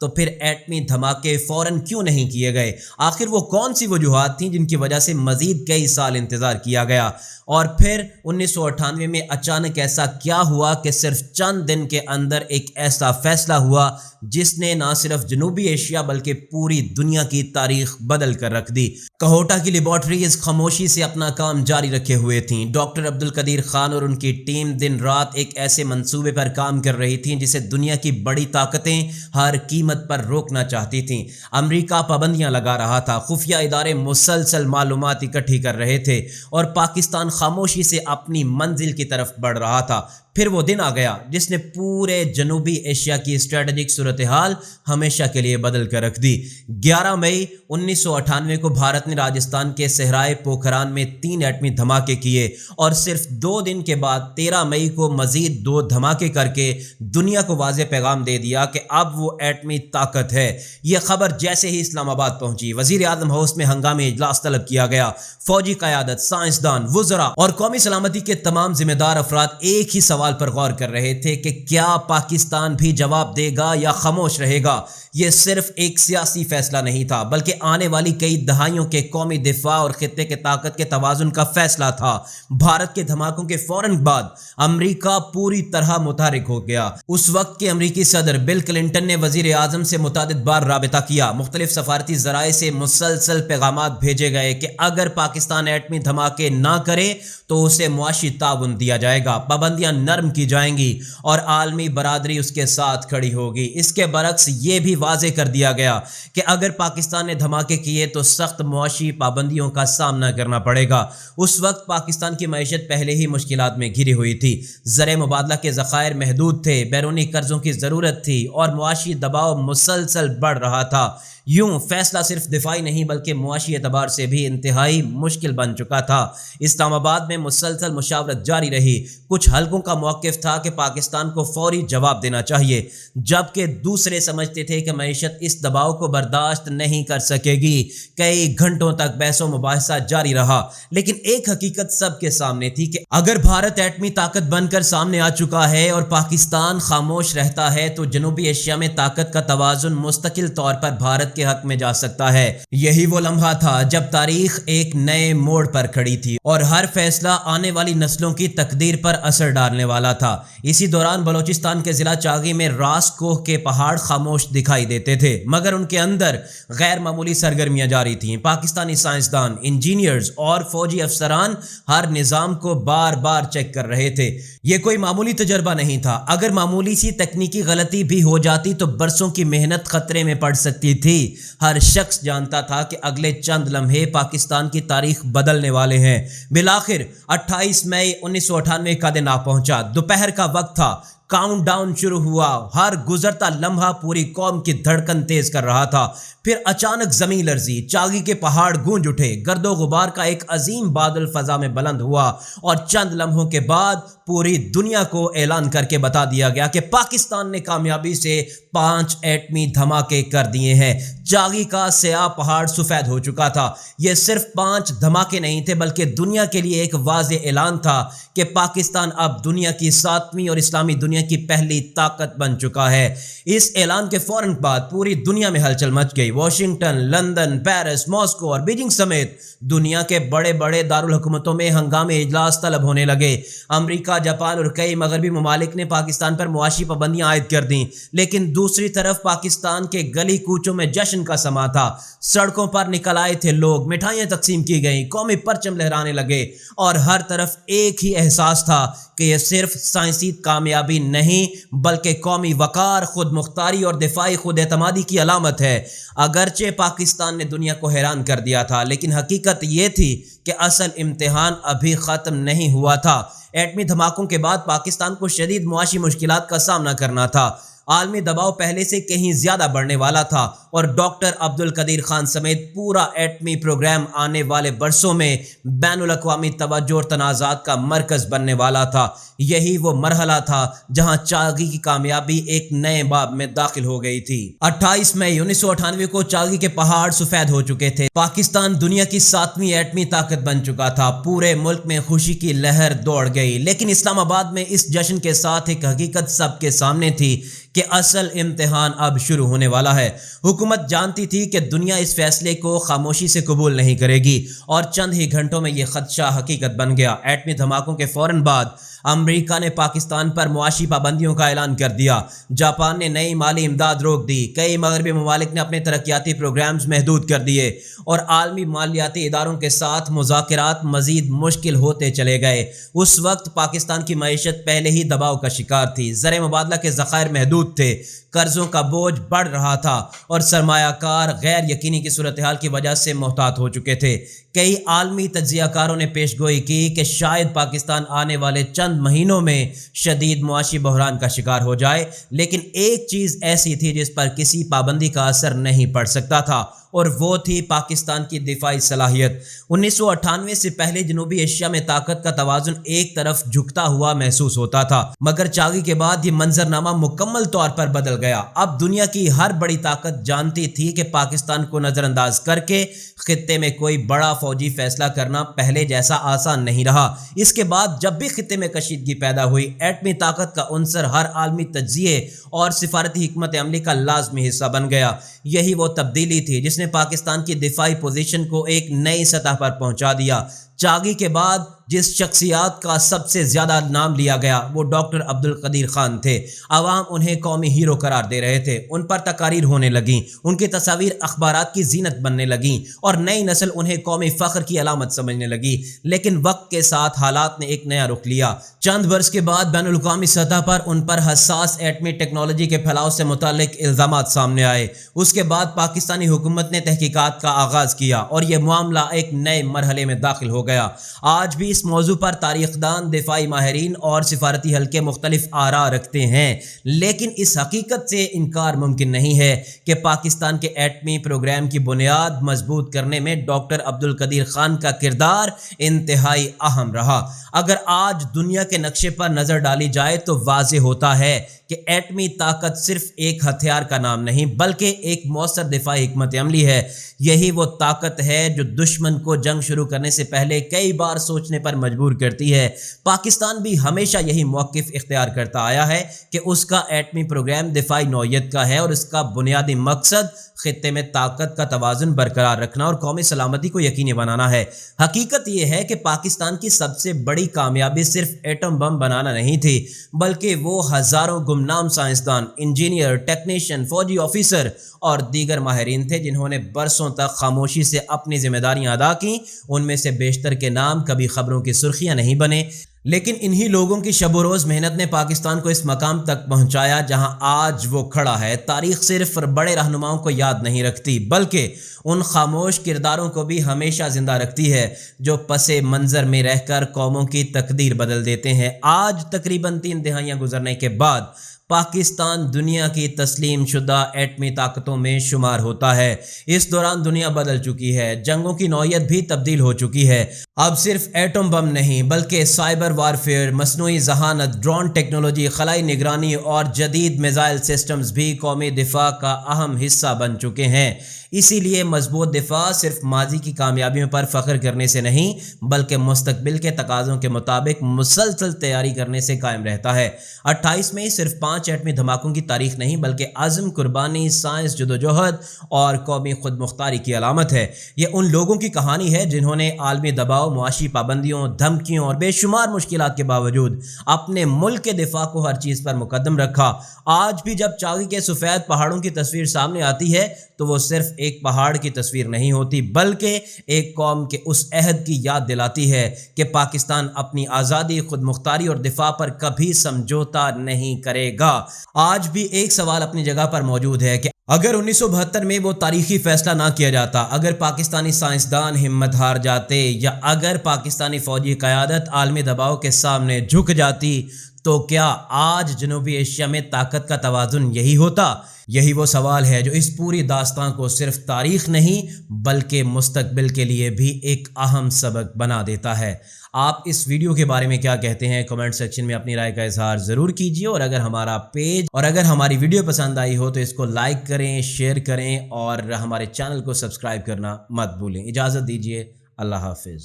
تو پھر ایٹمی دھماکے فوراً کیوں نہیں کیے گئے؟ آخر وہ کون سی وجوہات تھیں جن کی وجہ سے مزید کئی سال انتظار کیا گیا؟ اور پھر 1998 میں اچانک ایسا کیا ہوا کہ صرف چند دن کے اندر ایک ایسا فیصلہ ہوا جس نے نہ صرف جنوبی ایشیا بلکہ پوری دنیا کی تاریخ بدل کر رکھ دی؟ کہوٹہ کی لیبارٹریز خاموشی سے اپنا کام جاری رکھے ہوئے تھیں۔ ڈاکٹر عبدالقدیر خان اور ان کی ٹیم دن رات ایک ایسے منصوبے پر کام کر رہی تھیں جسے دنیا کی بڑی طاقتیں ہر قیمت پر روکنا چاہتی تھیں۔ امریکہ پابندیاں لگا رہا تھا، خفیہ ادارے مسلسل معلومات اکٹھی کر رہے تھے اور پاکستان خاموشی سے اپنی منزل کی طرف بڑھ رہا تھا۔ پھر وہ دن آ گیا جس نے پورے جنوبی ایشیا کی اسٹریٹجک صورتحال ہمیشہ کے لیے بدل کر رکھ دی۔ 11 مئی 1998 کو بھارت نے راجستھان کے صحرائے پوکھران میں 3 ایٹمی دھماکے کیے اور صرف 2 دن کے بعد 13 مئی کو مزید 2 دھماکے کر کے دنیا کو واضح پیغام دے دیا کہ اب وہ ایٹمی طاقت ہے۔ یہ خبر جیسے ہی اسلام آباد پہنچی، وزیر اعظم ہاؤس میں ہنگامی اجلاس طلب کیا گیا۔ فوجی قیادت، سائنسدان، وزراء اور قومی سلامتی کے تمام ذمہ دار افراد ایک ہی سوال پر غور کر رہے تھے کہ کیا پاکستان بھی جواب دے گا یا خاموش رہے گا؟ یہ صرف ایک سیاسی فیصلہ نہیں تھا بلکہ آنے والی کئی دہائیوں کے قومی دفاع اور خطے کے طاقت کے توازن کا فیصلہ تھا۔ بھارت کے دھماکوں کے فوراً بعد امریکہ پوری طرح متحرک ہو گیا۔ اس وقت کے امریکی صدر بل کلنٹن نے وزیر اعظم سے متعدد بار رابطہ کیا۔ مختلف سفارتی ذرائع سے مسلسل پیغامات بھیجے گئے کہ اگر پاکستان ایٹمی دھماکے نہ کرے تو اسے معاشی تعاون دیا جائے گا، پابندیاں نرم کی جائیں گی اور عالمی برادری اس کے ساتھ کھڑی ہوگی۔ اس کے برعکس یہ بھی واضح کر دیا گیا کہ اگر پاکستان نے دھماکے کیے تو سخت معاشی پابندیوں کا سامنا کرنا پڑے گا۔ اس وقت پاکستان کی معیشت پہلے ہی مشکلات میں گھری ہوئی تھی، زر مبادلہ کے ذخائر محدود تھے، بیرونی قرضوں کی ضرورت تھی اور معاشی دباؤ مسلسل بڑھ رہا تھا۔ یوں فیصلہ صرف دفاعی نہیں بلکہ معاشی اعتبار سے بھی انتہائی مشکل بن چکا تھا۔ اسلام آباد میں مسلسل مشاورت جاری رہی۔ کچھ حلقوں کا موقف تھا کہ پاکستان کو فوری جواب دینا چاہیے، جبکہ دوسرے سمجھتے تھے کہ معیشت اس دباؤ کو برداشت نہیں کر سکے گی۔ کئی گھنٹوں تک بحث و مباحثہ جاری رہا، لیکن ایک حقیقت سب کے سامنے تھی کہ اگر بھارت ایٹمی طاقت بن کر سامنے آ چکا ہے اور پاکستان خاموش رہتا ہے تو جنوبی ایشیا میں طاقت کا توازن مستقل طور پر بھارت کے حق میں جا سکتا ہے۔ یہی وہ لمحہ تھا جب تاریخ ایک نئے موڑ پر کھڑی تھی اور ہر فیصلہ آنے والی نسلوں کی تقدیر پر اثر ڈالنے والا تھا۔ اسی دوران بلوچستان کے ضلع چاغی میں راس کوہ کے پہاڑ خاموش دکھائی دیتے تھے، مگر ان کے اندر غیر معمولی سرگرمیاں جاری تھیں۔ پاکستانی سائنسدان، انجینئرز اور فوجی افسران ہر نظام کو بار بار چیک کر رہے تھے۔ یہ کوئی معمولی تجربہ نہیں تھا۔ اگر معمولی سی تکنیکی غلطی بھی ہو جاتی تو برسوں کی محنت خطرے میں پڑ سکتی تھی۔ ہر شخص جانتا تھا کہ اگلے چند لمحے پاکستان کی تاریخ بدلنے والے ہیں۔ بالآخر 28 مئی 1998 کا دن آ پہنچا۔ دوپہر کا وقت تھا، کاؤنٹ ڈاؤن شروع ہوا۔ ہر گزرتا لمحہ پوری قوم کی دھڑکن تیز کر رہا تھا۔ پھر اچانک زمین لرزی، چاغی کے پہاڑ گونج اٹھے، گرد و غبار کا ایک عظیم بادل فضا میں بلند ہوا اور چند لمحوں کے بعد پوری دنیا کو اعلان کر کے بتا دیا گیا کہ پاکستان نے کامیابی سے 5 ایٹمی دھماکے کر دیے ہیں۔ چاغی کا سیاہ پہاڑ سفید ہو چکا تھا۔ یہ صرف 5 دھماکے نہیں تھے بلکہ دنیا کے لیے ایک واضح اعلان تھا کہ پاکستان اب دنیا کی 7ویں اور اسلامی دنیا کی پہلی طاقت بن چکا ہے۔ اس اعلان کے فوراً بعد پوری دنیا میں ہلچل مچ گئی۔ واشنگٹن، لندن، پیرس، ماسکو اور بیجنگ سمیت دنیا کے بڑے بڑے دارالحکومتوں میں ہنگامی اجلاس طلب ہونے لگے۔ امریکہ، جاپان اور کئی مغربی ممالک نے پاکستان پر معاشی پابندیاں عائد کر دیں، لیکن دوسری طرف پاکستان کے گلی کوچوں میں جشن کا سما تھا۔ سڑکوں پر نکل آئے تھے لوگ، مٹھائیاں تقسیم کی گئیں، قومی پرچم لہرانے لگے اور ہر طرف ایک ہی احساس تھا کہ یہ صرف سائنسی کامیابی نہیں بلکہ قومی وقار، خود مختاری اور دفاعی خود اعتمادی کی علامت ہے۔ اگرچہ پاکستان نے دنیا کو حیران کر دیا تھا، لیکن حقیقت یہ تھی کہ اصل امتحان ابھی ختم نہیں ہوا تھا۔ ایٹمی دھماکوں کے بعد پاکستان کو شدید معاشی مشکلات کا سامنا کرنا تھا۔ عالمی دباؤ پہلے سے کہیں زیادہ بڑھنے والا تھا اور ڈاکٹر عبدالقدیر خان سمیت پورا ایٹمی پروگرام آنے والے برسوں میں بین الاقوامی توجہ اور تنازعات کا مرکز بننے والا تھا۔ یہی وہ مرحلہ تھا جہاں چاغی کی کامیابی ایک نئے باب میں داخل ہو گئی تھی۔ 28 مئی 1998 کو چاغی کے پہاڑ سفید ہو چکے تھے۔ پاکستان دنیا کی 7ویں ایٹمی طاقت بن چکا تھا۔ پورے ملک میں خوشی کی لہر دوڑ گئی، لیکن اسلام آباد میں اس جشن کے ساتھ ایک حقیقت سب کے سامنے تھی کہ کہ اصل امتحان اب شروع ہونے والا ہے۔ حکومت جانتی تھی کہ دنیا اس فیصلے کو خاموشی سے قبول نہیں کرے گی اور چند ہی گھنٹوں میں یہ خدشہ حقیقت بن گیا۔ ایٹمی دھماکوں کے فوراً بعد امریکہ نے پاکستان پر معاشی پابندیوں کا اعلان کر دیا۔ جاپان نے نئی مالی امداد روک دی۔ کئی مغربی ممالک نے اپنے ترقیاتی پروگرامز محدود کر دیے اور عالمی مالیاتی اداروں کے ساتھ مذاکرات مزید مشکل ہوتے چلے گئے۔ اس وقت پاکستان کی معیشت پہلے ہی دباؤ کا شکار تھی۔ زر مبادلہ کے ذخائر محدود تھے، قرضوں کا بوجھ بڑھ رہا تھا اور سرمایہ کار غیر یقینی کی صورتحال کی وجہ سے محتاط ہو چکے تھے۔ کئی عالمی تجزیہ کاروں نے پیش گوئی کی کہ شاید پاکستان آنے والے چند مہینوں میں شدید معاشی بحران کا شکار ہو جائے، لیکن ایک چیز ایسی تھی جس پر کسی پابندی کا اثر نہیں پڑ سکتا تھا، اور وہ تھی پاکستان کی دفاعی صلاحیت۔ 1998 سے پہلے جنوبی ایشیا میں طاقت کا توازن ایک طرف جھکتا ہوا محسوس ہوتا تھا، مگر چاغی کے بعد یہ منظرنامہ مکمل طور پر بدل گیا۔ اب دنیا کی ہر بڑی طاقت جانتی تھی کہ پاکستان کو نظر انداز کر کے خطے میں کوئی بڑا فوجی فیصلہ کرنا پہلے جیسا آسان نہیں رہا۔ اس کے بعد جب بھی خطے میں کشیدگی پیدا ہوئی، ایٹمی طاقت کا عنصر ہر عالمی تجزیے اور سفارتی حکمت عملی کا لازمی حصہ بن گیا۔ یہی وہ تبدیلی تھی جس نے پاکستان کی دفاعی پوزیشن کو ایک نئی سطح پر پہنچا دیا۔ چاغی کے بعد جس شخصیات کا سب سے زیادہ نام لیا گیا وہ ڈاکٹر عبدالقدیر خان تھے۔ عوام انہیں قومی ہیرو قرار دے رہے تھے، ان پر تقاریر ہونے لگیں، ان کی تصاویر اخبارات کی زینت بننے لگیں اور نئی نسل انہیں قومی فخر کی علامت سمجھنے لگی۔ لیکن وقت کے ساتھ حالات نے ایک نیا رخ لیا۔ چند برس کے بعد بین الاقوامی سطح پر ان پر حساس ایٹمی ٹیکنالوجی کے پھیلاؤ سے متعلق الزامات سامنے آئے۔ اس کے بعد پاکستانی حکومت نے تحقیقات کا آغاز کیا اور یہ معاملہ ایک نئے مرحلے میں داخل ہو گیا۔ آج بھی اس موضوع پر تاریخ دان، دفاعی ماہرین اور سفارتی حلقے مختلف آراء رکھتے ہیں، لیکن اس حقیقت سے انکار ممکن نہیں ہے کہ پاکستان کے ایٹمی پروگرام کی بنیاد مضبوط کرنے میں ڈاکٹر عبدالقدیر خان کا کردار انتہائی اہم رہا۔ اگر آج دنیا کے نقشے پر نظر ڈالی جائے تو واضح ہوتا ہے کہ ایٹمی طاقت صرف ایک ہتھیار کا نام نہیں بلکہ ایک مؤثر دفاعی حکمت عملی ہے۔ یہی وہ طاقت ہے جو دشمن کو جنگ شروع کرنے سے پہلے کئی بار سوچنے پر مجبور کرتی ہے۔ پاکستان بھی ہمیشہ یہی موقف اختیار کرتا آیا ہے کہ اس کا ایٹمی پروگرام دفاعی نوعیت کا ہے اور اس کا بنیادی مقصد خطے میں طاقت کا توازن برقرار رکھنا اور قومی سلامتی کو یقینی بنانا ہے۔ حقیقت یہ ہے کہ پاکستان کی سب سے بڑی کامیابی صرف ایٹم بم بنانا نہیں تھی، بلکہ وہ ہزاروں گمنام سائنسدان، انجینئر، ٹیکنیشین، فوجی آفیسر اور دیگر ماہرین تھے جنہوں نے برسوں تک خاموشی سے اپنی ذمہ داریاں ادا کیں۔ ان میں سے بیشتر کے نام کبھی خبروں کی سرخیاں نہیں بنے، لیکن انہی لوگوں کی شب و روز محنت نے پاکستان کو اس مقام تک پہنچایا جہاں آج وہ کھڑا ہے۔ تاریخ صرف بڑے رہنماؤں کو یاد نہیں رکھتی بلکہ ان خاموش کرداروں کو بھی ہمیشہ زندہ رکھتی ہے جو پس منظر میں رہ کر قوموں کی تقدیر بدل دیتے ہیں۔ آج تقریباً 3 دہائیاں گزرنے کے بعد پاکستان دنیا کی تسلیم شدہ ایٹمی طاقتوں میں شمار ہوتا ہے۔ اس دوران دنیا بدل چکی ہے، جنگوں کی نوعیت بھی تبدیل ہو چکی ہے۔ اب صرف ایٹم بم نہیں بلکہ سائبر وارفیئر، مصنوعی ذہانت، ڈرون ٹیکنالوجی، خلائی نگرانی اور جدید میزائل سسٹمز بھی قومی دفاع کا اہم حصہ بن چکے ہیں۔ اسی لیے مضبوط دفاع صرف ماضی کی کامیابیوں پر فخر کرنے سے نہیں بلکہ مستقبل کے تقاضوں کے مطابق مسلسل تیاری کرنے سے قائم رہتا ہے۔ 28 مئی صرف 5 ایٹمی دھماکوں کی تاریخ نہیں بلکہ عزم، قربانی، سائنس، جدوجہد اور قومی خود مختاری کی علامت ہے۔ یہ ان لوگوں کی کہانی ہے جنہوں نے عالمی دباؤ، معاشی پابندیوں، دھمکیوں اور بے شمار مشکلات کے باوجود اپنے ملک کے دفاع کو ہر چیز پر مقدم رکھا۔ آج بھی جب چاغی کے سفید پہاڑوں کی تصویر سامنے آتی ہے تو وہ صرف ایک پہاڑ کی تصویر نہیں ہوتی بلکہ ایک قوم کے اس عہد کی یاد دلاتی ہے کہ پاکستان اپنی آزادی، خود مختاری اور دفاع پر کبھی سمجھوتا نہیں کرے گا۔ آج بھی ایک سوال اپنی جگہ پر موجود ہے کہ اگر 1972 میں وہ تاریخی فیصلہ نہ کیا جاتا، اگر پاکستانی سائنسدان ہمت ہار جاتے یا اگر پاکستانی فوجی قیادت عالمی دباؤ کے سامنے جھک جاتی تو کیا آج جنوبی ایشیا میں طاقت کا توازن یہی ہوتا؟ یہی وہ سوال ہے جو اس پوری داستان کو صرف تاریخ نہیں بلکہ مستقبل کے لیے بھی ایک اہم سبق بنا دیتا ہے۔ آپ اس ویڈیو کے بارے میں کیا کہتے ہیں؟ کمنٹ سیکشن میں اپنی رائے کا اظہار ضرور کیجیے، اور اگر ہمارا پیج اور اگر ہماری ویڈیو پسند آئی ہو تو اس کو لائک کریں، شیئر کریں اور ہمارے چینل کو سبسکرائب کرنا مت بھولیں۔ اجازت دیجیے، اللہ حافظ۔